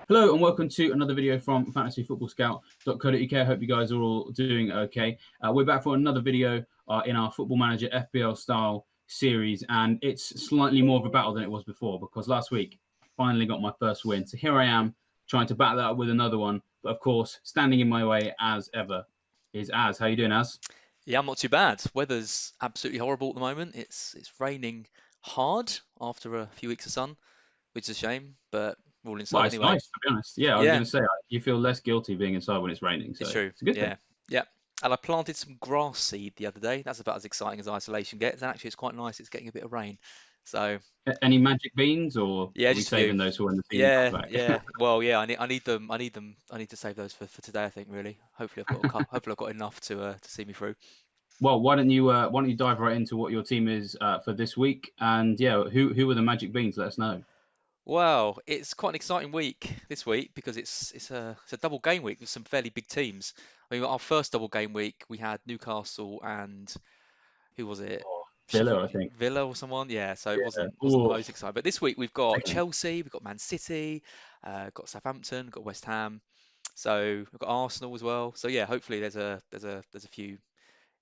Hello and welcome to another video from fantasyfootballscout.co.uk. I hope you guys are all doing okay. We're back for another video in our Football Manager FPL style series, and it's slightly more of a battle than it was before because last week I finally got my first win. So here I am trying to back that up with another one. But of course, standing in my way as ever is Az. How you doing, Az? Yeah, I'm not too bad. Weather's absolutely horrible at the moment. It's raining hard after a few weeks of sun, which is a shame, but we're all Well, inside it's anyway. nice to be honest. Yeah, I was Yeah, going to say you feel less guilty being inside when it's raining, so it's true. it's a good thing. Yeah, yeah. And I planted some grass seed the other day. That's about as exciting as isolation gets. And actually, it's quite nice. It's getting a bit of rain. So Any magic beans, or yeah, are we just a few. saving those for when the season comes Yeah, back? yeah. Well, yeah. I need them. I need them. I need to save those for today. I think really. Hopefully, I've got a couple. Hopefully, I've got enough to see me through. Well, why don't you dive right into what your team is for this week? And yeah, who are the magic beans? Let us know. Well, it's quite an exciting week this week because it's a double game week with some fairly big teams. I mean, our first double game week we had Newcastle and who was it? Oh, Sheffield Villa, I think. Villa or someone. Yeah, so it Yeah. wasn't the Oh, most exciting. But this week we've got second. Chelsea, we've got Man City, got Southampton, got West Ham. So we've got Arsenal as well. So yeah, hopefully there's a few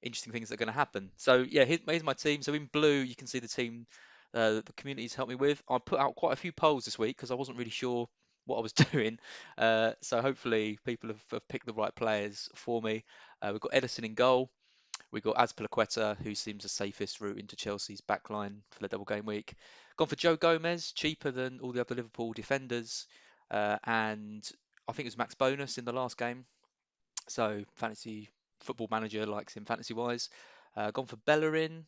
interesting things that are going to happen. So yeah, here's my team. So in blue, you can see the team the community's helped me with. I put out quite a few polls this week because I wasn't really sure what I was doing. So hopefully people have picked the right players for me. We've got Edison in goal. We've got Azpilicueta, who seems the safest route into Chelsea's backline for the double game week. Gone for Joe Gomez, cheaper than all the other Liverpool defenders. And I think it was max bonus in the last game. So fantasy football manager likes him fantasy wise. Gone for Bellerin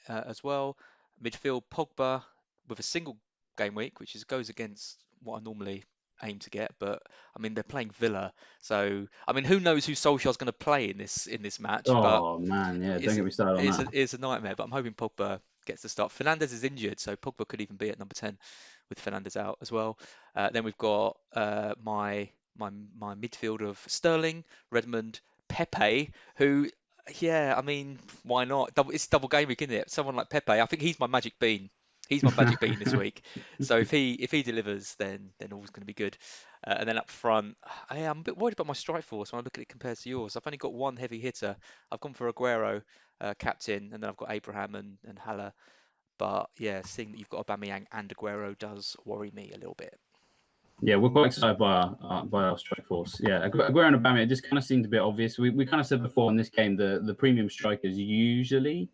as well. Midfield Pogba with a single game week, which goes against what I normally aim to get. But I mean they're playing Villa, so I mean who knows who Solskjaer's going to play in this match? But Oh man, yeah. Don't it's get me started on that. it's a nightmare. But I'm hoping Pogba gets the start. Fernandez is injured, so Pogba could even be at number 10 with Fernandez out as well. Then we've got my midfield of Sterling, Redmond, Pepe, who, yeah, I mean, why not? It's double game week, isn't it? Someone like Pepe, I think he's my magic bean. He's my magic bean this week. So if he delivers, then all's going to be good. And then up front, I'm a bit worried about my strike force when I look at it compared to yours. I've only got one heavy hitter. I've gone for Aguero, captain, and then I've got Abraham and Haller. But yeah, seeing that you've got Aubameyang and Aguero does worry me a little bit. Yeah, we're quite excited by our strike force. Yeah, Aguero and Aubameyang, it just kind of seemed a bit obvious. We kind of said before in this game the premium strikers usually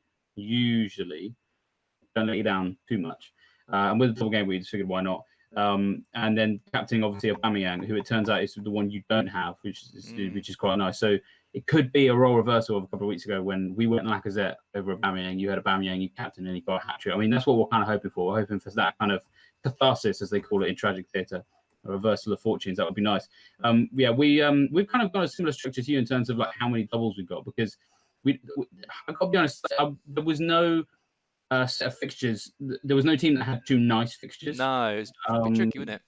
don't let you down too much. And with the double game, we just figured why not. And then captaining obviously Aubameyang, who it turns out is the one you don't have, which is quite nice. So it could be a role reversal of a couple of weeks ago when we went Lacazette over Aubameyang. You had Aubameyang, you captain, and he got a hat trick. I mean, that's what we're kind of hoping for. We're hoping for that kind of catharsis, as they call it in tragic theatre. A reversal of fortunes. That would be nice. We've kind of got a similar structure to you in terms of like how many doubles we've got because I've got to be honest, there was no set of fixtures. There was no team that had two nice fixtures. No, it's a bit tricky, isn't it?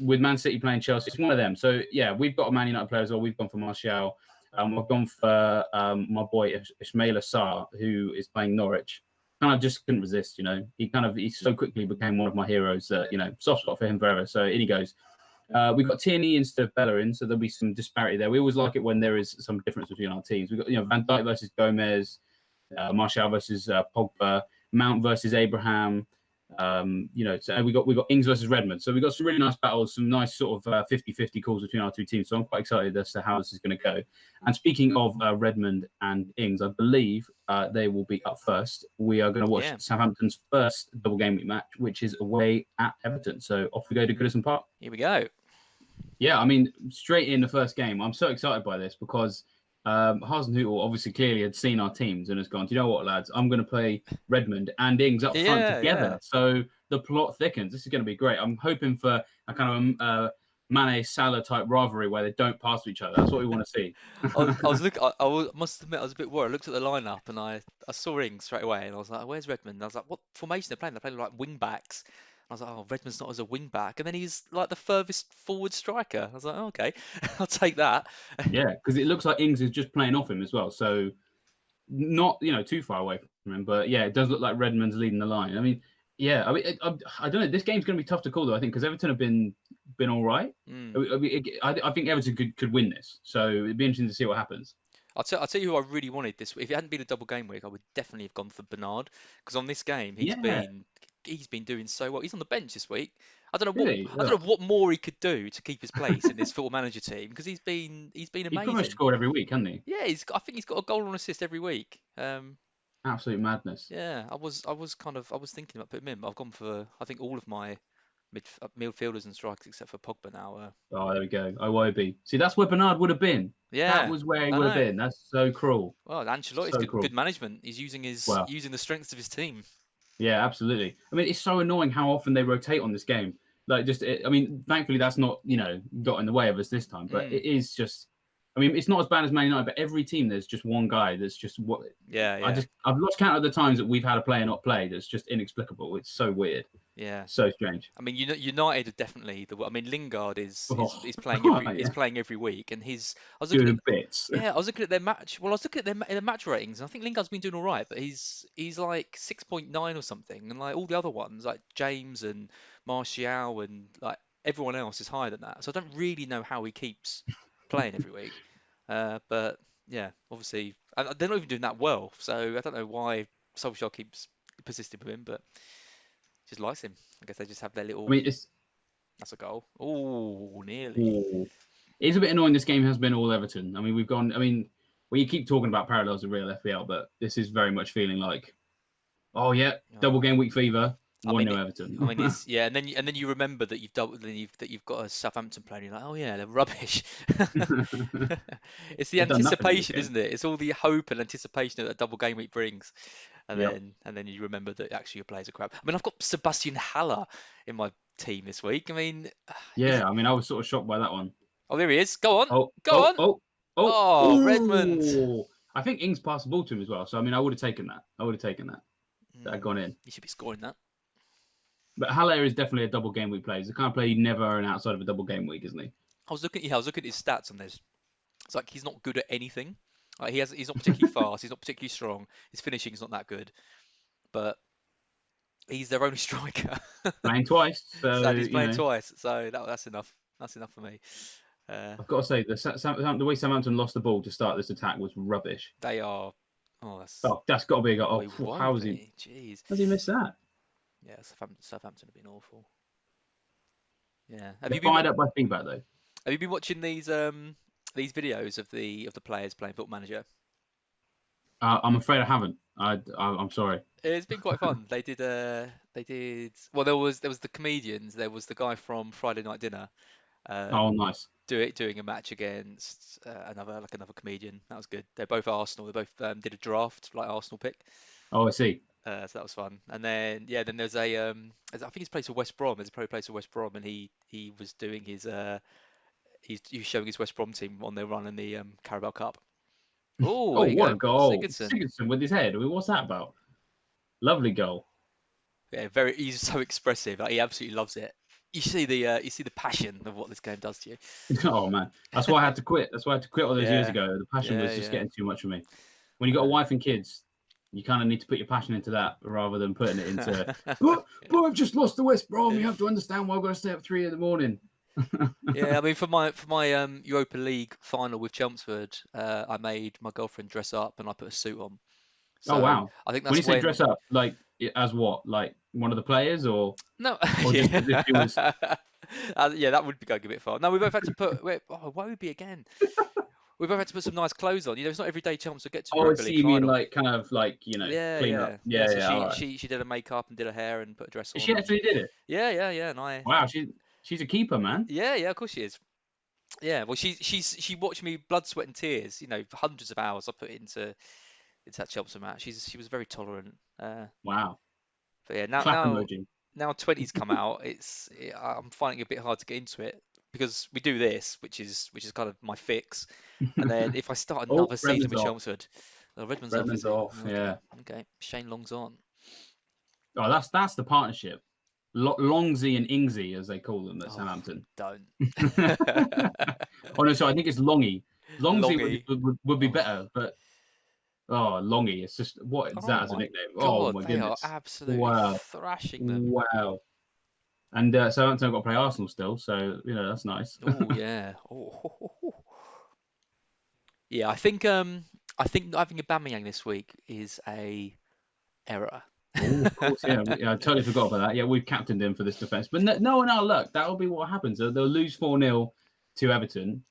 With Man City playing Chelsea, it's one of them. So yeah, we've got a Man United player as well. We've gone for Martial. I've gone for my boy Ismail Assar, who is playing Norwich. Kind of just couldn't resist, you know. He so quickly became one of my heroes that, you know, soft spot for him forever. So in he goes. We've got Tierney instead of Bellerin, so there'll be some disparity there. We always like it when there is some difference between our teams. We've got, you know, Van Dijk versus Gomez, Martial versus Pogba, Mount versus Abraham. You know, so we got Ings versus Redmond. So we got some really nice battles, some nice sort of 50-50 calls between our two teams. So I'm quite excited as to how this is going to go. And speaking of Redmond and Ings, I believe they will be up first. We are going to watch Southampton's first double game week match, which is away at Everton. So off we go to Goodison Park. Here we go. Yeah, I mean, straight in the first game, I'm so excited by this because Hasenhüttl obviously clearly had seen our teams and has gone, do you know what, lads? I'm going to play Redmond and Ings up front together. Yeah. So the plot thickens. This is going to be great. I'm hoping for a kind of Mane Salah type rivalry where they don't pass to each other. That's what we want to see. Must admit, I was a bit worried. I looked at the lineup and I saw Ings straight away, and I was like, "Where's Redmond?" And I was like, "What formation they're playing? They're playing like wing backs." I was like, "Oh, Redmond's not as a wing back," and then he's like the furthest forward striker. I was like, oh, "Okay, I'll take that." Yeah, because it looks like Ings is just playing off him as well. So not, you know, too far away from him, but yeah, it does look like Redmond's leading the line. I mean, yeah, I don't know. This game's going to be tough to call though, I think, because Everton have been been all right. Mm. I think Everton could win this, so it'd be interesting to see what happens. I'll tell you who I really wanted this. If it hadn't been a double game week, I would definitely have gone for Bernard because on this game Yeah, he's been doing so well. He's on the bench this week. really. I Ugh. don't know what more he could do to keep his place in this Football Manager team because he's been He pretty much amazing. scored every week, hasn't he? Yeah, I think he's got a goal and assist every week. Absolute madness. Yeah, I was thinking about putting him in, but I've gone for I think all of my midfielders and strikers except for Pogba now. Oh, there we go. Iwobi. See, that's where Bernard would have been. That Yeah, was where he I would have know. been. That's so cruel. Well, Ancelotti's So cruel. good management. He's using Wow. using the strengths of his team. Yeah, absolutely. I mean, it's so annoying how often they rotate on this game. Like, I mean, thankfully that's not, got in the way of us this time. But it is just, I mean, it's not as bad as Man United, but every team there's just one guy that's just what. Yeah. I've lost count of the times that we've had a player not play that's just inexplicable. It's so weird. Yeah. So strange. I mean, United are definitely the. I mean, Lingard is playing yeah. playing every week, and I was doing looking at bits. I was looking at their match. Well, I was looking at their match ratings, and I think Lingard's been doing all right, but he's like 6.9 or something, and like all the other ones, like James and Martial and like everyone else is higher than that. So I don't really know how he keeps playing every week. But yeah, obviously, and they're not even doing that well. So I don't know why Solskjaer keeps persisting with him, but just likes him. I guess they just have their little. I mean, that's a goal. Oh, nearly. Ooh. It's a bit annoying. This game has been all Everton. I mean, we've gone. I mean, you keep talking about parallels of real FPL, but this is very much feeling like, oh yeah, double game week fever. 1-0 Everton. I mean, it's and then you remember that you've got a Southampton player. And you're like, oh yeah, they're rubbish. It's the anticipation, isn't it? It's all the hope and anticipation that a double game week brings, and then you remember that actually your players are crap. I mean, I've got Sebastian Haller in my team this week. I mean, yeah, I mean, I was sort of shocked by that one. Oh, there he is. Go on. Go on. Oh, Redmond. I think Ings passed the ball to him as well. So I mean, I would have taken that. That had gone in. You should be scoring that. But Haller is definitely a double game week player. He's the kind of player you never earn outside of a double game week, isn't he? I was looking at his stats on this. It's like he's not good at anything. Like he's not particularly fast. He's not particularly strong. His finishing is not that good. But he's their only striker. Playing twice. So he's playing twice. So that's enough. That's enough for me. I've got to say, the way Southampton lost the ball to start this attack was rubbish. They are. That's got to be a goal. How has he? Jeez. How's he missed that? Yeah, Southampton have been awful. Yeah. Have you been fired up by feedback though? Have you been watching these videos of the players playing Football Manager? I'm afraid I haven't. I'm sorry. It's been quite fun. They did. Well, there was the comedians. There was the guy from Friday Night Dinner. Nice. Doing a match against another comedian. That was good. They're both Arsenal. They both did a draft like Arsenal pick. Oh, I see. So that was fun. And then then there's I think he's plays for West Brom. There's a pro plays for West Brom, and he was doing his he's showing his West Brom team on their run in the Carabao Cup. Oh, what a goal! Sigurdsson with his head. I mean, what's that about? Lovely goal. Yeah, he's so expressive. Like, he absolutely loves it. You see the passion of what this game does to you. Oh man, that's why I had to quit. That's why I had to quit all those years ago. The passion was just getting too much for me. When you got a wife and kids, you kind of need to put your passion into that rather than putting it into. but I've just lost the West Brom. You have to understand why I've got to stay up 3 a.m. Yeah, I mean, for my Europa League final with Chelmsford, I made my girlfriend dress up and I put a suit on. So wow! I think that's when you say dress up, like as what? Like one of the players, or no? Or just as if she was... that would be going a bit far. No, we both had to put. Why would be again? We both had to put some nice clothes on. It's not every day Chelmsford get to. Oh, so you mean like kind of like clean up? Yeah. So she did her makake and did her hair and put a dress on. She actually did it. Yeah. And wow, she's a keeper, man. Yeah, of course she is. Yeah, well, she watched me blood, sweat, and tears. For hundreds of hours I put into that Chelmsford match. She was very tolerant. Wow. But yeah, now 20's come out. I'm finding it a bit hard to get into it because we do this, which is kind of my fix. And then if I start another season with Chelmsford, Redmond's off. Yeah. Okay, Shane Long's on. Oh, that's the partnership. Longsy and Ingsy, as they call them at Southampton. Don't. Oh no, so I think it's Longy. Longsy would be better, but Longy. It's just what is that as a nickname? God, my they goodness! Are absolutely thrashing them. Wow. And Southampton have got to play Arsenal still, so that's nice. Oh yeah. Oh. Yeah, I think not having Aubameyang this week is a error. Oh, of course, yeah. I totally forgot about that. Yeah, we've captained him for this defense, but no, look, that'll be what happens. They'll lose 4-0 to Everton,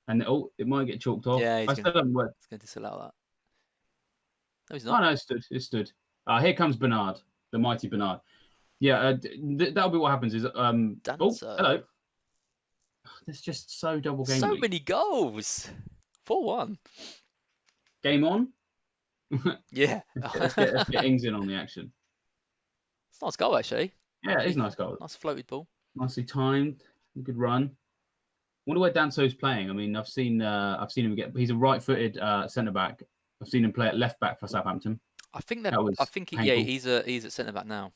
and it might get chalked off. Yeah, I still haven't worked. He's going to disallow that. No, he's Oh not. no, it stood. Here comes Bernard, the mighty Bernard. Yeah, that'll be what happens. Is hello. There's just so double game. So many goals. 4-1. Game on. Yeah. let's get Ings in on the action. It's a nice goal actually. Yeah, it is a nice goal. Nice floated ball. Nicely timed. Good run. Wonder where Danso's playing. I mean, I've seen him get. He's a right-footed centre back. I've seen him play at left back for Southampton. I think he's at centre back now,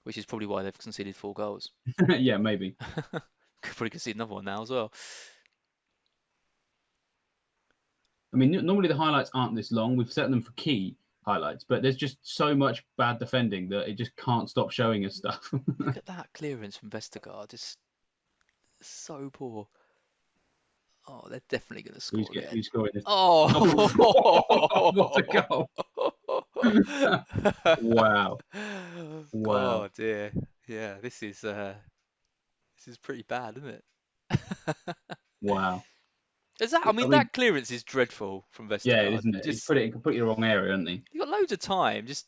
which is probably why they've conceded 4 goals. Yeah, maybe. Could probably concede another one now as well. I mean, normally the highlights aren't this long. We've set them for key highlights, but there's just so much bad defending that it just can't stop showing us stuff. Look at that clearance from Vestergaard. Just so poor. Oh, they're definitely going to score again. Who's scoring this? Oh! What a goal! Wow. Oh dear. Yeah, this is pretty bad, isn't it? Wow. Is that? I mean, that clearance is dreadful from Vestergaard. Yeah, isn't it? He's put it in completely the wrong area, hasn't he? You got loads of time. Just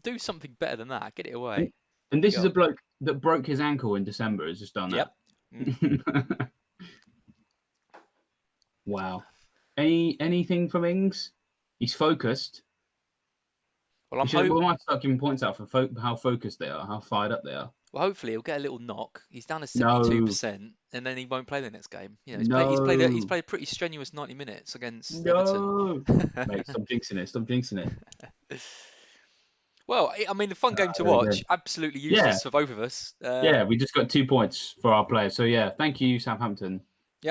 do something better than that. Get it away. And this is a bloke that broke his ankle in December. Has just done that. Yep. Wow. Anything from Ings? He's focused. Well, we might start giving points out for how focused they are, how fired up they are. Well, hopefully he'll get a little knock. He's down to 72%, and then he won't play the next game. He's played a pretty strenuous 90 minutes against Everton. Mate, stop jinxing it. Well, I mean, a fun game to watch. Absolutely useless for both of us. We just got 2 points for our players. So yeah, thank you Southampton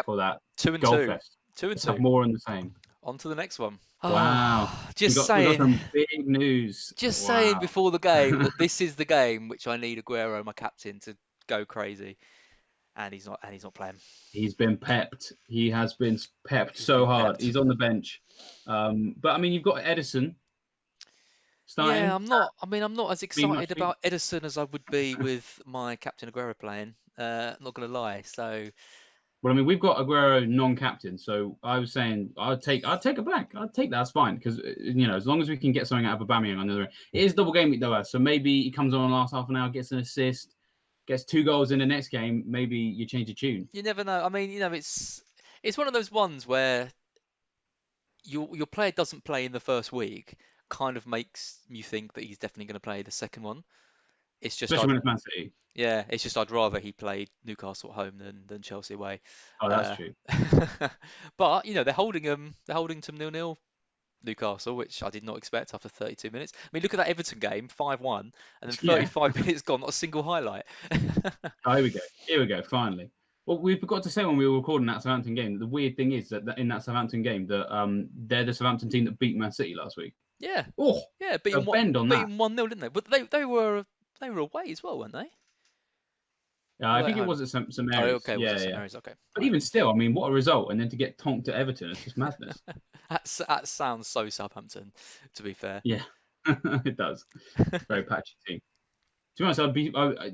for that. 2 and Goal 2. Fest. 2 and Let's 2. have more in the same. On to the next one. Wow. We got some big news. Saying before the game that this is the game which I need Aguero, my captain, to go crazy. And he's not playing. He's been pepped. He has been pepped so hard. He's on the bench. But I mean, you've got Edison starting. Yeah, I'm not as excited about Edison as I would be with my captain Aguero playing. Not gonna lie. So well, I mean, we've got Aguero non-captain, so I was saying I'd take a blank. I'd take that. That's fine because as long as we can get something out of Aubameyang on the other end. It is double game week though, so maybe he comes on last half an hour, gets an assist, gets 2 goals in the next game. Maybe you change the tune. You never know. I mean, it's one of those ones where your player doesn't play in the first week, kind of makes you think that he's definitely going to play the second one. It's just especially when it's Man City. Yeah, it's just I'd rather he played Newcastle at home than Chelsea away. Oh, that's true. But they're holding to 0-0 Newcastle, which I did not expect after 32 minutes. I mean, look at that Everton game, 5-1, and then 35 minutes gone, not a single highlight. Oh, here we go. Finally. Well, we forgot to say when we were recording that Southampton game, the weird thing is that in that Southampton game, that they're the Southampton team that beat Man City last week. Yeah. Oh, yeah, beat them 1-0, didn't they? But they were away as well, weren't they? I think it was at St Mary's. Okay, St Mary's, okay. But even still, I mean, what a result! And then to get tonked at Everton, it's just madness. that sounds so Southampton, to be fair. Yeah, it does. Very patchy team. To be honest,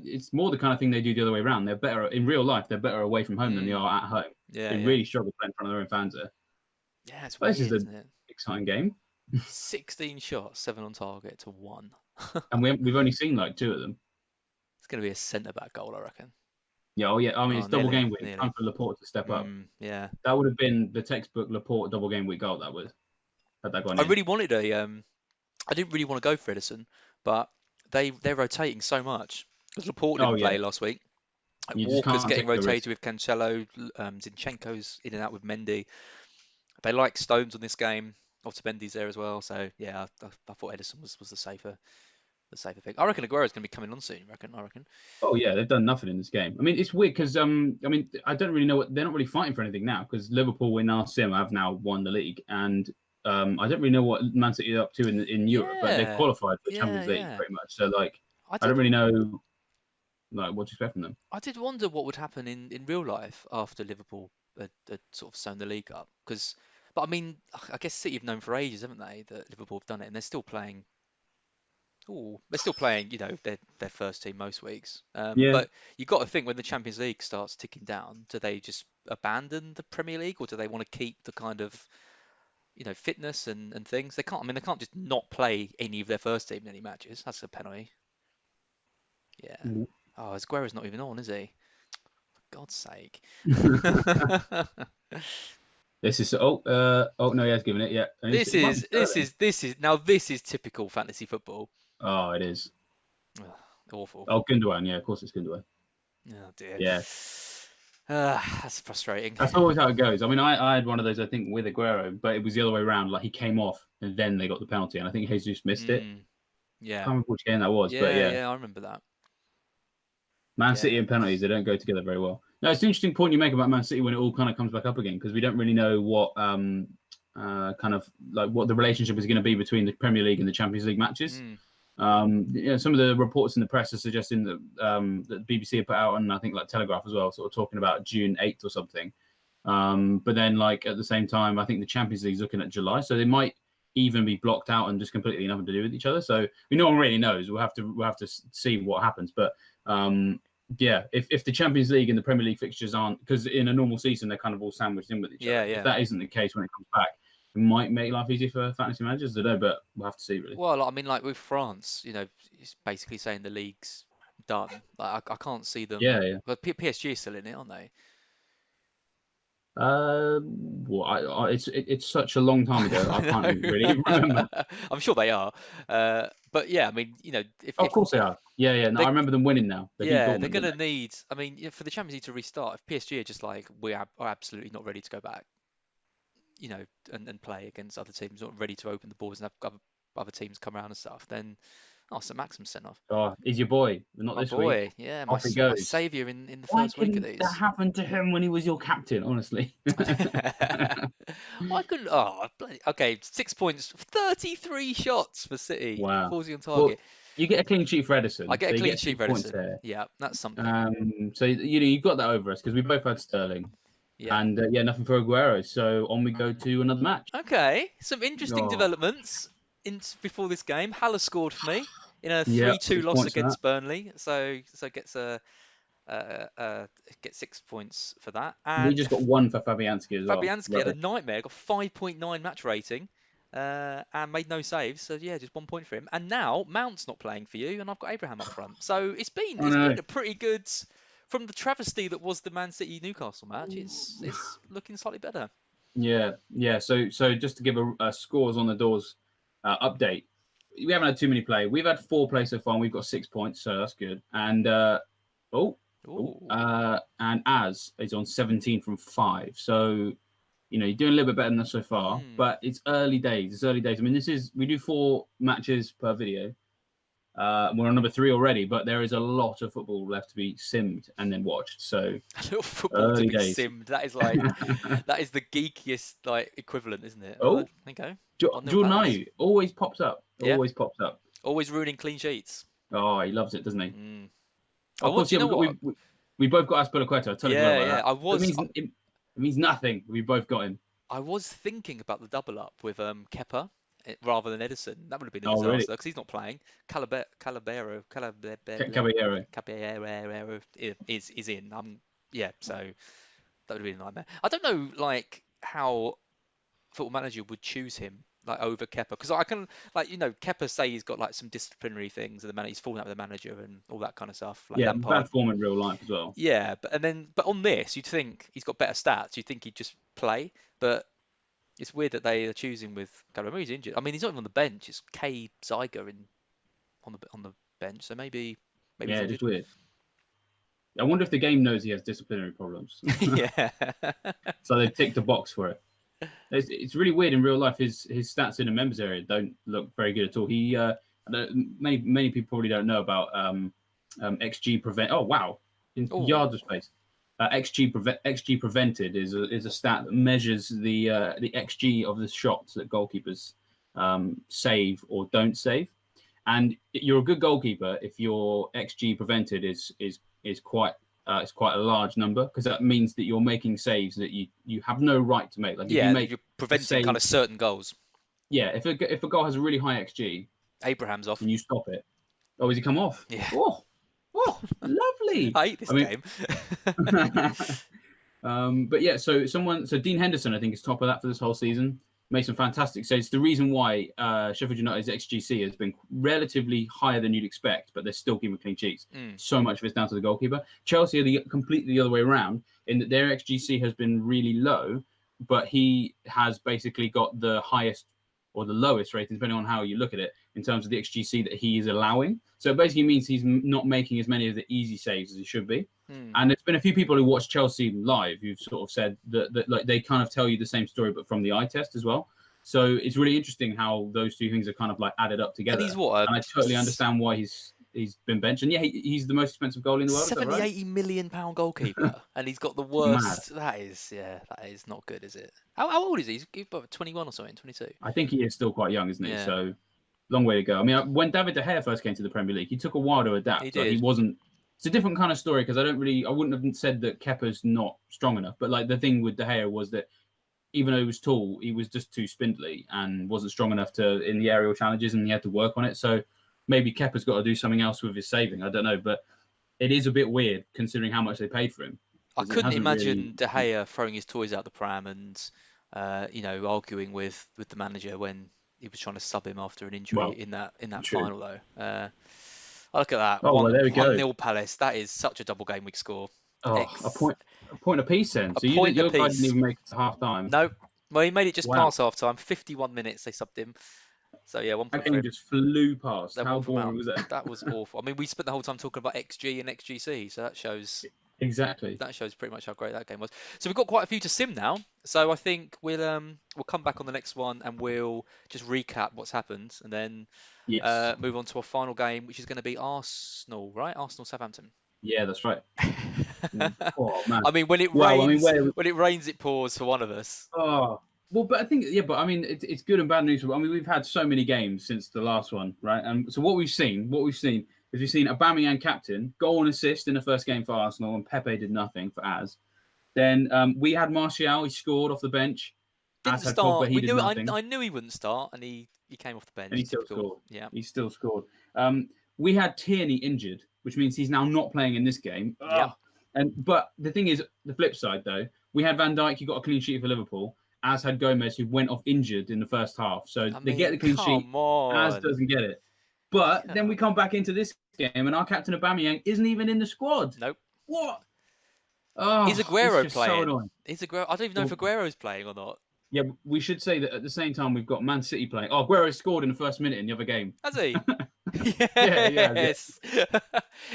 it's more the kind of thing they do the other way around. They're better in real life. They're better away from home than they are at home. Yeah, they really struggle playing in front of their own fans there. Yeah, it's weird, this is an exciting game. 16 shots, 7 on target to 1. And we've only seen like 2 of them. It's going to be a centre-back goal, I reckon. Yeah, I mean, it's double game week. Time for Laporte to step up. Yeah. That would have been the textbook Laporte double game week goal, that was. Had that gone in. I really wanted I didn't really want to go for Edison, but they're rotating so much. Because Laporte didn't play last week. Walker's getting rotated with Cancelo. Zinchenko's in and out with Mendy. They like Stones on this game. Otamendi's there as well. So, yeah, I thought Edison was the safer pick. I reckon Aguero's going to be coming on soon. I reckon. Oh yeah, they've done nothing in this game. I mean, it's weird because I mean, I don't really know they're not really fighting for anything now because Liverpool in our sim have now won the league, and I don't really know what Man City are up to in Europe, but they've qualified for the Champions League pretty much. So like, I don't really know Like, what do you expect from them? I did wonder what would happen in real life after Liverpool had sort of sewn the league up. But I mean, I guess City have known for ages, haven't they, that Liverpool have done it, and they're still playing. Oh, they're still playing, their first team most weeks. Yeah. But you got to think when the Champions League starts ticking down, do they just abandon the Premier League, or do they want to keep the kind of, fitness and things? They can't. I mean, they can't just not play any of their first team in any matches. That's a penalty. Yeah. Mhm. Oh, Aguero's not even on, is he? For God's sake. This is no, he has given it. Yeah, and This it might be is this Sterling. is this is now this is typical fantasy football. Oh, it is. Ugh, awful. Oh, Gundogan. Yeah, of course it's Gundogan. Oh dear. Yeah, That's frustrating. that's always how it goes. I mean, I had one of those, I think, with Aguero, but it was the other way around. Like, he came off and then they got the penalty, and I think Jesus missed it. Yeah. Can't remember which game that was, but Yeah, I remember that. Man Yeah. City and penalties, they don't go together very well. No, it's an interesting point you make about Man City when it all kind of comes back up again, because we don't really know what kind of like what the relationship is going to be between the Premier League and the Champions League matches. Some of the reports in the press are suggesting that that BBC have put out, and I think like Telegraph as well, sort of talking about June 8th or something. But then, like, at the same time, I think the Champions League is looking at July, so they might even be blocked out and just completely nothing to do with each other. So no one really knows. We'll have to see what happens. But yeah, if the Champions League and the Premier League fixtures aren't, because in a normal season they're kind of all sandwiched in with each other. Yeah. If that isn't the case when it comes back, it might make life easier for fantasy managers. I don't know, but we'll have to see, really. Well, I mean, like with France, it's basically saying the league's done. Like I can't see them. Yeah. But PSG is still in it, aren't they? Well, it's such a long time ago. I can't really remember. I'm sure they are. But yeah, I mean, Oh, of course they are. Yeah. No, I they, remember them winning now. They beat yeah, they're Dortmund, going didn't to need. I mean, for the Champions League to restart, if PSG are just like are absolutely not ready to go back, and play against other teams, not ready to open the balls and have other teams come around and stuff, then St. Maxim's sent off. they? Oh, he's your boy. Not My this boy, week. yeah, Off he my goes. saviour in the Why first week of couldn't these. that happen to him when he was your captain? Honestly. I couldn't. Oh, okay. 6 points, 33 shots for City. Wow. 40 on Well, target. you get a clean sheet for Edison. I get so a you clean get sheet 6 for points Edison. there. Yeah, that's something. So you've got that over us because we both had Sterling. Yeah. And nothing for Aguero. So on we go to another match. Okay, some interesting Oh. developments before this game. Haller scored for me in a 3-2 Yeah, 6 loss points for against Burnley. So gets gets 6 points for that. We And just got one for Fabianski as well. Fabianski had a nightmare. Got 5.9 match rating. And made no saves, so yeah, just 1 point for him. And now Mount's not playing for you, and I've got Abraham up front. So it's been a pretty good, from the travesty that was the Man City Newcastle match. It's looking slightly better. Yeah. So just to give a scores on the doors update, we haven't had too many play. We've had 4 plays so far, and we've got 6 points, so that's good. And and Az is on 17 from 5. So you're doing a little bit better than us so far, but it's early days. I mean, we do 4 matches per video. We're on number 3 already, but there is a lot of football left to be simmed and then watched. So a little football to be simmed. That is like that is the geekiest like equivalent, isn't it? Oh, okay. Jordan Ayew always pops up. Yeah. Always pops up. Always ruining clean sheets. Oh, he loves it, doesn't he? Of course, we both got Aspilicueta. Yeah. It means nothing. We both got him. I was thinking about the double up with Kepa rather than Edison. That would have been a disaster because he's not playing. Caballero is in. So that would have been a nightmare. I don't know, like how Football Manager would choose him like over Kepa, because I can Kepa say he's got like some disciplinary things and he's falling out with the manager and all that kind of stuff. Like bad form in real life as well. Yeah, but on this you'd think he's got better stats. You'd think he'd just play, but it's weird that they are choosing with Gabriel. He's injured. I mean, he's not even on the bench. It's K Zyger on the bench. So maybe yeah, it's weird. I wonder if the game knows he has disciplinary problems. Yeah. So they've ticked a box for it. It's really weird in real life. His stats in the members area don't look very good at all. He many people probably don't know about XG prevent. Oh wow, in yards of space. XG prevented is a stat that measures the XG of the shots that goalkeepers save or don't save. And you're a good goalkeeper if your XG prevented is is quite it's quite a large number, because that means that you're making saves that you have no right to make. Like if you Yeah, make you're a preventing save, kind of certain goals. yeah, if a goal has a really high XG Abraham's off. and you stop it, oh, has he come off? Yeah. Oh, lovely. I hate this I mean, game. but yeah, so Dean Henderson, I think, is top of that for this whole season. Made some fantastic saves. The reason why Sheffield United's XGC has been relatively higher than you'd expect, but they're still keeping clean sheets. So much of it's down to the goalkeeper. Chelsea are completely the other way around, in that their XGC has been really low, but he has basically got the highest or the lowest rating, depending on how you look at it, in terms of the XGC that he is allowing. So it basically means he's not making as many of the easy saves as he should be. And there's been a few people who watch Chelsea live who've sort of said that like they kind of tell you the same story, but from the eye test as well. So it's really interesting how those two things are kind of like added up together. And he's what? And I totally understand why he's been benched. And yeah, he's the most expensive goalie in the world. 70, right? 80 million pound goalkeeper, and he's got the worst. That is not good, is it? How old is he? He's about 21 or something, 22. I think he is still quite young, isn't he? Yeah. So long way to go. I mean, when David De Gea first came to the Premier League, he took a while to adapt. He Like, did. he wasn't. It's a different kind of story, because I wouldn't have said that Kepa's not strong enough. But like the thing with De Gea was that even though he was tall, he was just too spindly and wasn't strong enough in the aerial challenges, and he had to work on it. So maybe Kepa's got to do something else with his saving. I don't know, but it is a bit weird considering how much they paid for him. I couldn't imagine De Gea throwing his toys out the pram and arguing with the manager when he was trying to sub him after an injury in that final though. I look at that. Oh, well, there we go. 1-0 Palace. That is such a double game week score. Oh, a point apiece then. So your guy didn't even make it to half time. No. Well, he made it just past half time. 51 minutes they subbed him. So yeah, 1 point. That game just flew past. How boring was that? That was awful. I mean, we spent the whole time talking about XG and XGC, so that shows exactly. That shows pretty much how great that game was. So we've got quite a few to sim now. So I think we'll come back on the next one and we'll just recap what's happened, and then move on to our final game, which is going to be Arsenal, right? Arsenal Southampton. Yeah, that's right. Oh man. I mean, when it rains, when it rains, it pours for one of us. Oh. Well, but I think, I mean, it's good and bad news. I mean, we've had so many games since the last one, right? And so what we've seen is we've seen Aubameyang captain, goal and assist in the first game for Arsenal, and Pepe did nothing for Az. Then we had Martial, he scored off the bench. Didn't start. I knew he wouldn't start, and he came off the bench. And he still scored. Yeah, he still scored. We had Tierney injured, which means he's now not playing in this game. Yeah. But the thing is, the flip side though, we had Van Dijk, he got a clean sheet for Liverpool. As had Gomez, who went off injured in the first half. So they get the clean sheet. As doesn't get it. But then we come back into this game, and our captain Aubameyang isn't even in the squad. Nope. What? Oh, is Aguero playing? So I don't even know if Aguero's playing or not. Yeah, we should say that at the same time we've got Man City playing. Oh, Aguero scored in the first minute in the other game. Has he? Yes.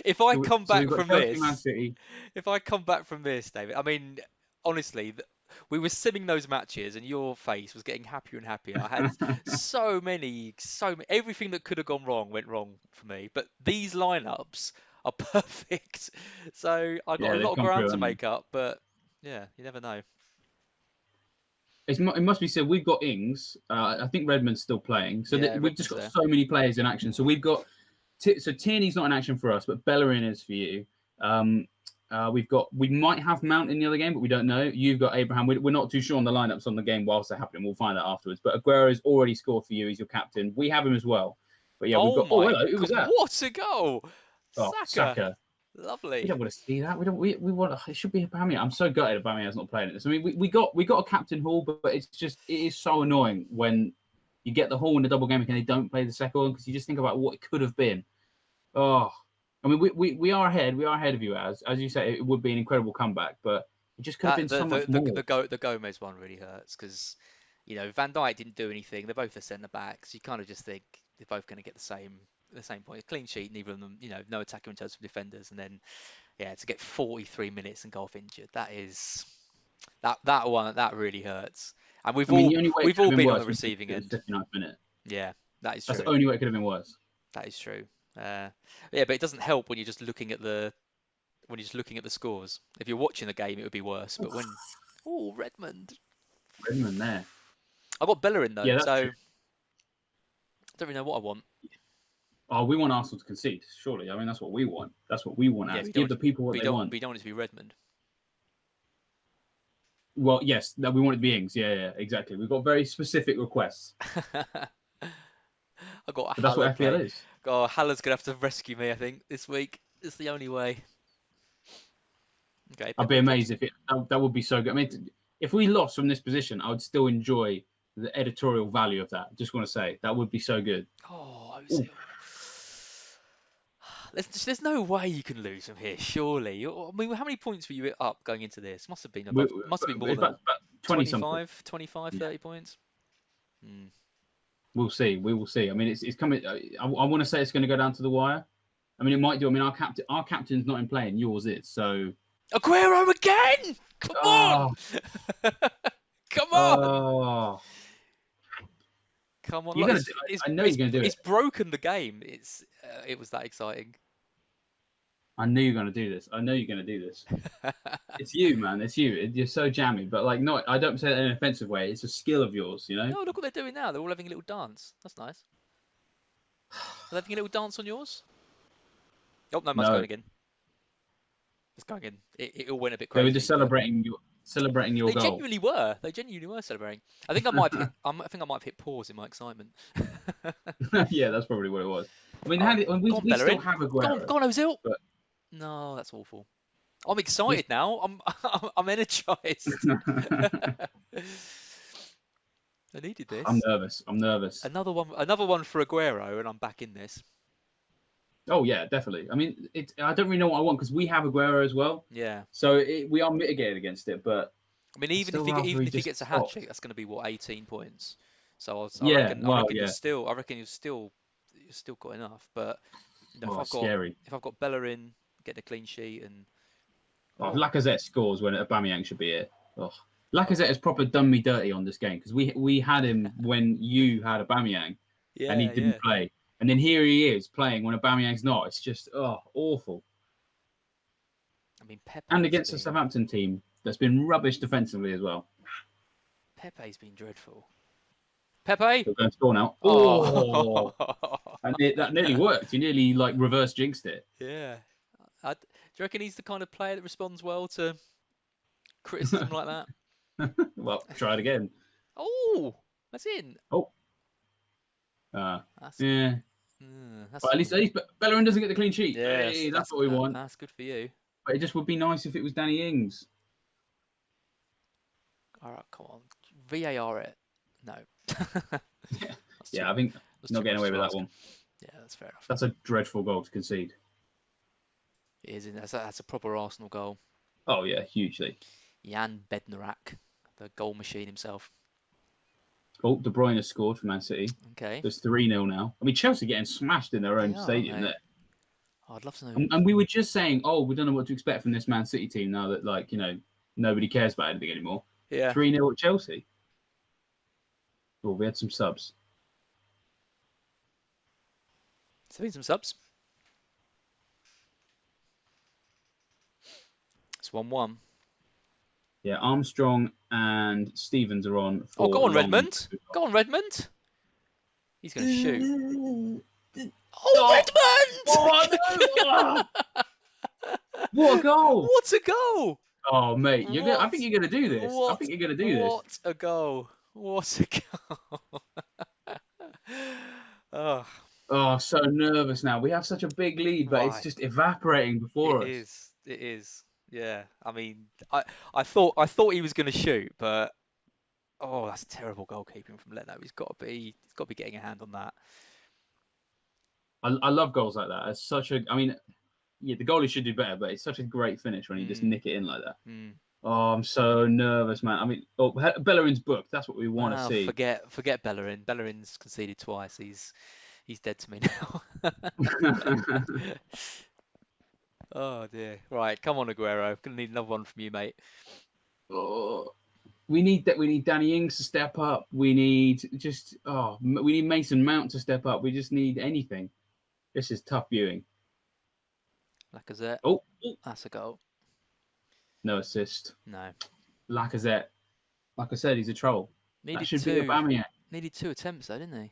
If I come back from this, Man City. If I come back from this, David, I mean, honestly, we were simming those matches, and your face was getting happier and happier. I had so many, everything that could have gone wrong went wrong for me. But these lineups are perfect. So I got a lot of ground to make up. But yeah, you never know. It must be said, we've got Ings. I think Redmond's still playing. So we've just got so many players in action. So we've got... So Tierney's not in action for us, but Bellerin is for you. We might have Mount in the other game, but we don't know. You've got Abraham. We're not too sure on the lineups on the game whilst they're happening. We'll find out afterwards. But Aguero's already scored for you. He's your captain. We have him as well. But yeah, we've got... Oh, hello. Who was that? What a goal! Saka. Lovely. We don't want to see that. We want. It should be Aubameyang. I'm so gutted Aubameyang's not playing this. I mean, we got a captain Hall, but it is so annoying when you get the Hall in the double game and they don't play the second one, because you just think about what it could have been. Oh, I mean, we are ahead. We are ahead of you, as you say. It would be an incredible comeback, but it just could have been so much more. The Gomez one really hurts because, Van Dijk didn't do anything. They're both the centre backs. You kind of just think they're both going to get the same point. Clean sheet, neither of them, no attacker in terms of defenders, and then to get 43 minutes and go off injured, that really hurts. And we've all been on the receiving end. 59th minute. Yeah, that is true. That's the only way it could have been worse. That is true. But it doesn't help when you're just looking at the scores. If you're watching the game, it would be worse. But when Redmond there. I got Bellerin though, yeah, so true. I don't really know what I want. Oh, we want Arsenal to concede, surely. I mean, that's what we want. That's what we want. Yeah, As give the people what they want. We don't want it to be Redmond. Well, yes, we want it to be Ings. Yeah, exactly. We've got very specific requests. I got But that's what FPL is. God, Haller's gonna have to rescue me. I think this week. It's the only way. Okay. I'd be amazed if that would be so good. I mean, if we lost from this position, I would still enjoy the editorial value of that. Just want to say that would be so good. Oh, Ozil. There's no way you can lose from here, surely. I mean, how many points were you up going into this? Must have been more than about 25, 30 points. We'll see. We will see. I mean, it's coming. I want to say it's going to go down to the wire. I mean, it might do. I mean, our captain's not in play, and yours is. So Aguero again! Come on! Come on! Oh. Come on! I know you're going to do it. It's broken the game. It was that exciting. I knew you're going to do this. It's you, man. It's you. You're so jammy. But like, no, I don't say that in an offensive way. It's a skill of yours, you know. No, look what they're doing now. They're all having a little dance. That's nice. Are they having a little dance on yours? Oh no, mine's going again. It's going again. It'll win a bit crazy. They were just celebrating your goal. They genuinely were celebrating. I think I might have hit pause in my excitement. Yeah, that's probably what it was. I mean, we still have Aguero. Go on, Ozil. But... No, that's awful. I'm excited now. I'm energized. I needed this. I'm nervous. Another one for Aguero, and I'm back in this. Oh yeah, definitely. I mean, I don't really know what I want because we have Aguero as well. Yeah. So we are mitigated against it, but I mean, even if he gets a hat trick, that's going to be 18 points. So I reckon you've still got enough. But you know, if I've got Bellerin getting a clean sheet and Lacazette scores when Aubameyang should be it. Oh. Lacazette has proper done me dirty on this game because we had him when you had Aubameyang and he didn't play. And then here he is playing when Aubameyang's not. It's just awful. I mean, Pepe and against a Southampton team that's been rubbish defensively as well. Pepe's been dreadful. Pepe, we're going to score now. Oh, and that nearly worked. He nearly reverse jinxed it. Yeah. Do you reckon he's the kind of player that responds well to criticism like that? Well, try it again. Oh, that's in. Oh. That's but at least Bellerin doesn't get the clean sheet. Yeah, hey, that's what we want. That's good for you. But it just would be nice if it was Danny Ings. All right, come on. VAR it. No. I think not getting away with that one. Yeah, that's fair enough. That's a dreadful goal to concede. It is. That's a proper Arsenal goal. Oh, yeah, hugely. Jan Bednarak, the goal machine himself. Oh, De Bruyne has scored for Man City. Okay. There's 3-0 now. I mean, Chelsea getting smashed in their own stadium there. Oh, I'd love to know. And we were just saying, we don't know what to expect from this Man City team now that, nobody cares about anything anymore. Yeah. 3-0 at Chelsea. Oh, we had some subs. So we had some subs. It's 1-1. Yeah, Armstrong and Stevens are on. Go on, Redmond. Go on, Redmond. He's going to shoot. Redmond! Oh, no! What a goal! What a goal! Oh, mate, I think you're going to do this. I think you're going to do this. What a goal! What a goal! Oh, so nervous now. We have such a big lead, but it's just evaporating before us. It is. Yeah, I mean, I thought he was going to shoot, but that's terrible goalkeeping from Leno. He's got to be getting a hand on that. I love goals like that. It's such a. I mean, the goalie should do better, but it's such a great finish when you just nick it in like that. Oh, I'm so nervous, man. I mean, Bellerin's booked. That's what we want to see. Forget Bellerin. Bellerin's conceded twice. He's dead to me now. Oh dear. Right, come on, Aguero. Gonna need another one from you, mate. Oh, we need that. We need Danny Ings to step up. We need we need Mason Mount to step up. We just need anything. This is tough viewing. Lacazette. Oh, that's a goal. No assist. No. Lacazette. Like I said, he's a troll. Needed two attempts though, didn't he?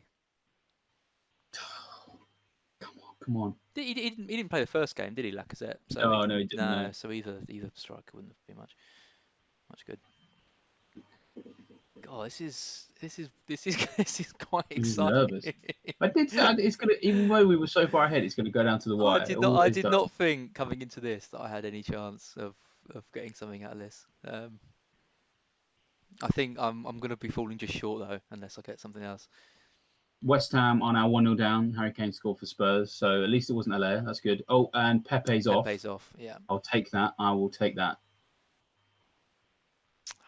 Come Come on. He didn't play the first game, did he, Lacazette? So Oh, no, he didn't. no, No. so either striker wouldn't have been much good. God, this is this is quite He's exciting. nervous. I did say it's gonna, even though we were so far ahead, it's gonna go down to the wire. It I always did does. not think coming into this that I had any chance of getting something out of this. I think I'm going to be falling just short though, unless I get something else. West Ham are now 1-0 down. Harry Kane scored for Spurs, so at least it wasn't LA. That's good. Oh, and Pepe's off. Pepe's off, yeah. I'll take that. I will take that.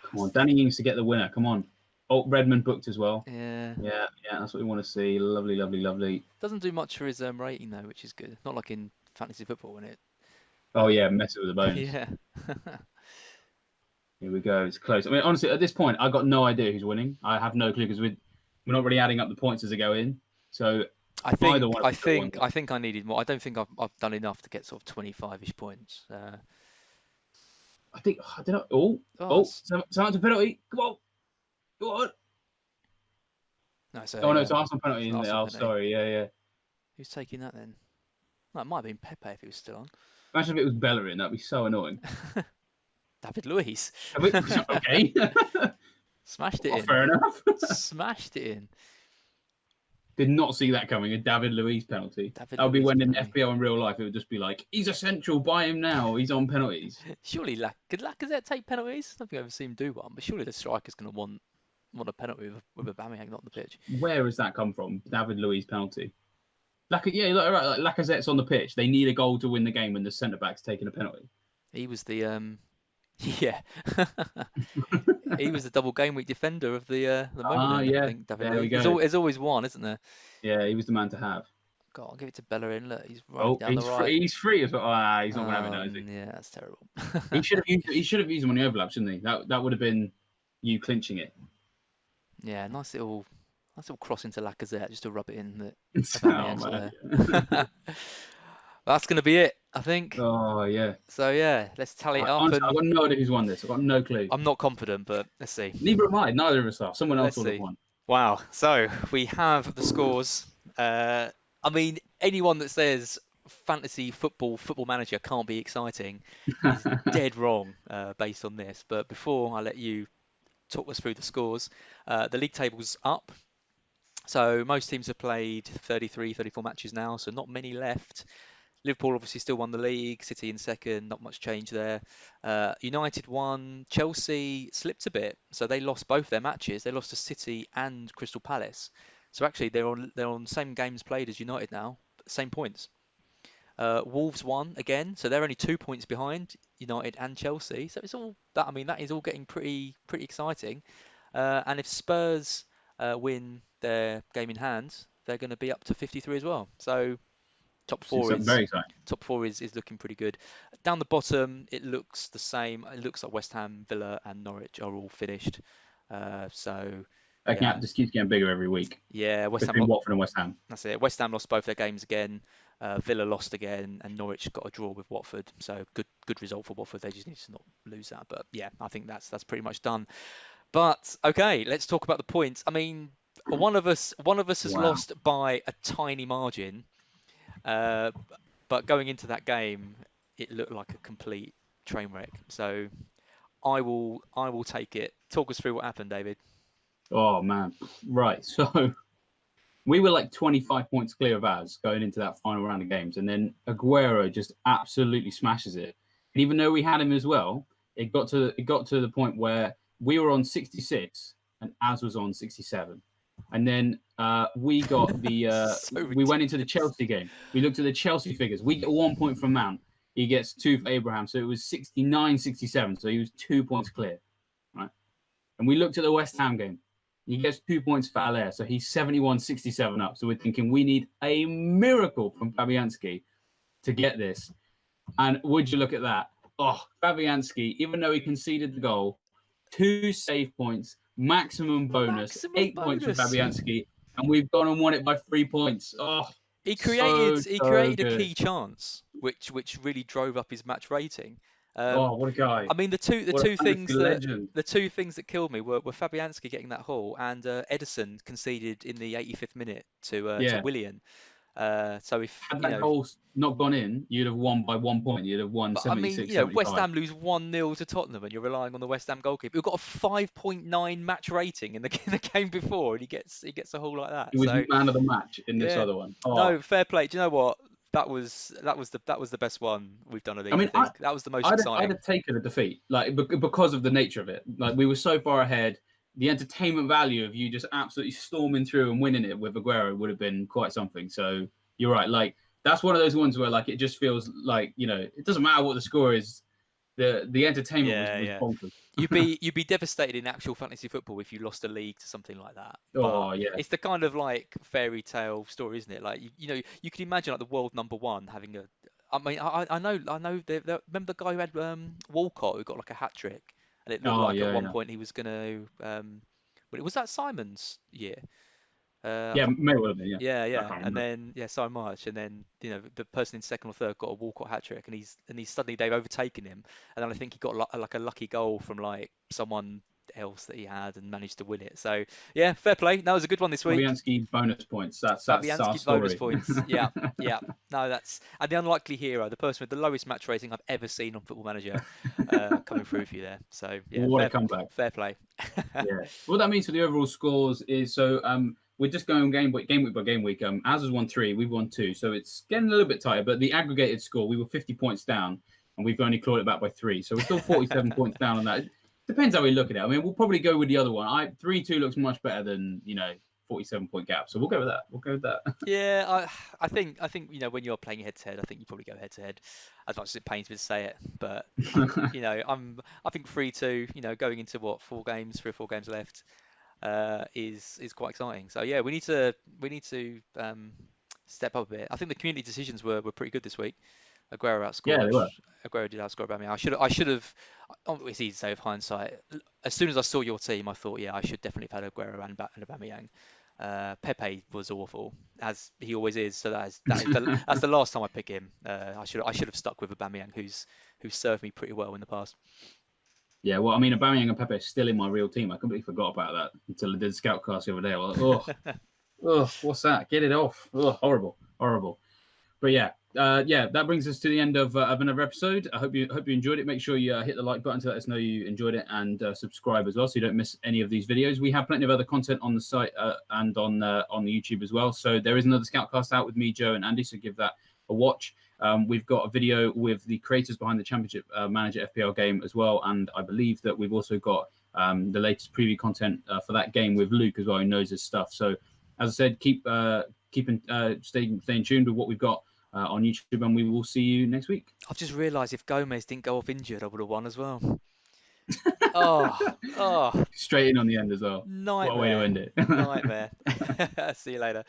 Come on, Danny Ings to get the winner. Come on. Oh, Redmond booked as well. Yeah. Yeah, that's what we want to see. Lovely, lovely, lovely. Doesn't do much for his rating though, which is good. Not like in fantasy football when it. Oh yeah, mess it with the bones. Yeah. Here we go. It's close. I mean, honestly, at this point, I got no idea who's winning. I have no clue because we're not really adding up the points as they go in. So I think I needed more. I don't think I've done enough to get sort of 25-ish points. I think I don't know. Someone's a penalty. Come on, go on. No, so, no, it's Arsenal penalty. Arsenal penalty. Sorry. Yeah. Who's taking that then? No, it might have been Pepe if he was still on. Imagine if it was Bellerin. That'd be so annoying. David Luiz. Okay. Smashed it in. Fair enough. Smashed it in. Did not see that coming. A David Luiz penalty. That would be when in FPL in real life it would just be like, he's essential. Buy him now. He's on penalties. Surely, could Lacazette take penalties? I don't think I've ever seen him do one. But surely the striker's going to want a penalty with Aubameyang not on the pitch. Where has that come from? David Luiz penalty. Like Lacazette's on the pitch. They need a goal to win the game when the centre back's taking a penalty. He was the yeah. He was the double game week defender of the moment. Yeah. I think David There we go. There's always one, isn't there? Yeah, he was the man to have. God, I'll give it to Bellerin. Look, he's right down the right. Free, he's free as well. He's not going to have it now, is he? Yeah, that's terrible. He should have used him on the overlap, shouldn't he? That would have been you clinching it. Yeah, nice little cross into Lacazette just to rub it in. That's going to be it, I think. Oh, yeah. So, yeah, let's tally it up. Honestly, I've got no idea who's won this. I've got no clue. I'm not confident, but let's see. Neither am I. Neither of us are. Someone else will have won. Wow. So, we have the scores. I mean, anyone that says fantasy football manager can't be exciting is dead wrong based on this. But before I let you talk us through the scores, the league table's up. So most teams have played 33, 34 matches now, so not many left. Liverpool obviously still won the league, City in second, not much change there. United won, Chelsea slipped a bit, so they lost both their matches. They lost to City and Crystal Palace. So actually they're on the same games played as United now, same points. Wolves won again, so they're only 2 points behind United and Chelsea. So it's all that. I mean, that is all getting pretty exciting. And if Spurs win their game in hand, they're going to be up to 53 as well. So top four is looking pretty good. Down the bottom, it looks the same. It looks like West Ham, Villa, and Norwich are all finished. This keeps getting bigger every week. Yeah, between Watford and West Ham. That's it. West Ham lost both their games again. Villa lost again, and Norwich got a draw with Watford. So good result for Watford. They just need to not lose that. But yeah, I think that's pretty much done. But okay, let's talk about the points. I mean, one of us has lost by a tiny margin. But going into that game, it looked like a complete train wreck. So I will take it. Talk us through what happened, David. Oh man, right. So we were like 25 points clear of ours going into that final round of games, and then Aguero just absolutely smashes it. And even though we had him as well, it got to the point where we were on 66 and Az was on 67. And then we got the we went into the Chelsea game. We looked at the Chelsea figures. We get 1 point from Mount. He gets 2 for Abraham. So it was 69-67. So he was 2 points clear. Right. And we looked at the West Ham game. He gets 2 points for Allaire. So he's 71-67 up. So we're thinking we need a miracle from Fabianski to get this. And would you look at that? Oh, Fabianski, even though he conceded the goal, 2 save points, maximum bonus, 8 points for Fabianski, and we've gone and won it by 3 points. Oh, he created a key chance, which really drove up his match rating. What a guy! I mean, the two things that killed me were Fabianski getting that haul and Ederson conceded in the 85th minute to Willian. So if Had that goal not gone in, you'd have won by 1 point. You'd have won but I mean, 76, West 75. Ham lose 1-0 to Tottenham, and you're relying on the West Ham goalkeeper who got a 5.9 match rating in the in the game before, and he gets a haul like that. He was So man of the match in this yeah, other one. Oh, no, fair play. Do you know what? That was the best one we've done of I these. I mean, think that was the most I'd exciting. have taken a defeat, like because of the nature of it. Like we were so far ahead, the entertainment value of you just absolutely storming through and winning it with Aguero would have been quite something. So you're right. Like that's one of those ones where like it just feels like it doesn't matter what the score is. The entertainment was Yeah, was yeah. bonkers. You'd be devastated in actual fantasy football if you lost a league to something like that. But Oh yeah, it's the kind of like fairy tale story, isn't it? Like you can imagine like the world number one having a. I mean, I know. Remember the guy who had Walcott who got like a hat trick, and it looked oh like at yeah, one yeah, point he was gonna. But it was that Simon's year. I yeah. can't, May well have been. Yeah, yeah, I yeah, can't and remember. then so much, and then the person in second or third got a Walcott hat trick, and he's suddenly they've overtaken him, and then I think he got like a lucky goal from like someone else that he had and managed to win it. So yeah, fair play. That was a good one this week. Fabianski bonus points. That's our Fabianski's bonus story. points. Yeah, yeah. No, that's and the unlikely hero, the person with the lowest match rating I've ever seen on Football Manager, coming through for you there. So yeah, What a fair comeback. fair play. Yeah. So what that means for the overall scores is we're just going game week by game week. As has won 3, we've won 2, so it's getting a little bit tighter. But the aggregated score, we were 50 points down, and we've only clawed it back by 3, so we're still 47 points down on that. It depends how we look at it. I mean, we'll probably go with the other one. 3-2 looks much better than 47-point gap, so we'll go with that. We'll go with that. Yeah, I think when you're playing head to head, I think you probably go head to head. As much as it pains me to say it, but I think 3-2. Going into what 3 or 4 games left, is quite exciting. So yeah, we need to step up a bit. I think the community decisions were pretty good this week. Aguero Yeah, outscored. they were. Aguero did outscore Aubameyang. I should have. Oh, it's easy to say with hindsight. As soon as I saw your team, I thought, yeah, I should definitely have had Aguero and Aubameyang. Pepe was awful, as he always is. So that's the last time I pick him. I should have stuck with Aubameyang, who's served me pretty well in the past. Yeah, well, I mean, Aubameyang and Pepe are still in my real team. I completely forgot about that until I did Scoutcast the other day. I was like, what's that? Get it off. Oh, horrible, horrible. But yeah, that brings us to the end of another episode. I hope you enjoyed it. Make sure you hit the like button to let us know you enjoyed it, and subscribe as well, so you don't miss any of these videos. We have plenty of other content on the site and on the YouTube as well. So there is another Scoutcast out with me, Joe, and Andy. So give that a watch. We've got a video with the creators behind the Championship Manager FPL game as well, and I believe that we've also got the latest preview content for that game with Luke as well, who knows his stuff. So as I said, staying tuned with what we've got on YouTube, and we will see you next week. I've just realised if Gomez didn't go off injured, I would have won as well. Oh, oh, Straight in on the end as well. What a way to nightmare, end it. nightmare. See you later.